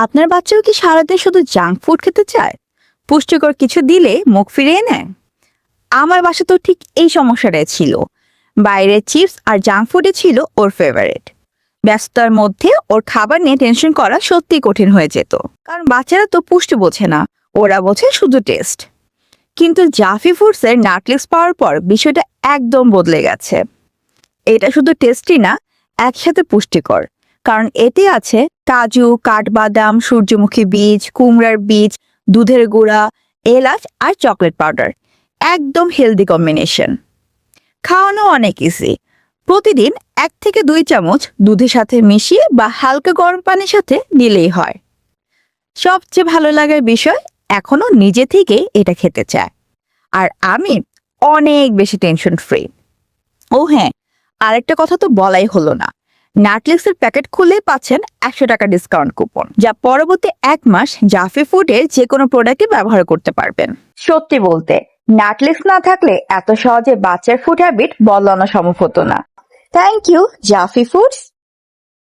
আপনার বাচ্চাও কি সারাদিন শুধু জাঙ্ক ফুড খেতে চায়? পুষ্টিকর কিছু দিলে মুখ ফিরিয়ে নেয়? আমার বাসা তো ঠিক এই সমস্যাটাই ছিল। বাইরের চিপস আর জাঙ্ক ফুডে ছিল ওর ফেভারিট। ব্যস্ততার মধ্যে ওর খাবার নিয়ে টেনশন করা সত্যি কঠিন হয়ে যেত, কারণ বাচ্চারা তো পুষ্টি বোঝে না, ওরা বোঝে শুধু টেস্ট। কিন্তু জাফি ফুডসের নাটফ্লিক্স পাওয়ার পর বিষয়টা একদম বদলে গেছে। এটা শুধু টেস্টি না, একসাথে পুষ্টিকর। কারণ এতে আছে কাজু, কাঠবাদাম, সূর্যমুখী বীজ, কুমড়ার বীজ, দুধের গুঁড়া, এলাচ আর চকলেট পাউডার। একদম হেলদি কম্বিনেশন। খাওয়ানো অনেক ইজি। প্রতিদিন 1 থেকে 2 চামচ দুধের সাথে মিশিয়ে বা হালকা গরম পানির সাথে নিলেই হয়। সবচেয়ে ভালো লাগার বিষয়, এখনো নিজে থেকে এটা খেতে চায়। আর আমি অনেক বেশি টেনশন ফ্রি। ও হ্যাঁ, আরেকটা কথা তো বলাই হলো না। নাটফ্লিক্সের প্যাকেট খুলে পাচ্ছেন 100 টাকা ডিসকাউন্ট কুপন, যা পরবর্তী 1 মাস জাফি ফুডের যে কোনো প্রোডাক্টে ব্যবহার করতে পারবেন। সত্যি বলতে, নাটফ্লিক্স না থাকলে এত সহজে বাচ্চার ফুড হ্যাবিট বদলানো সম্ভব হতো না। Thank you Jaffi foods.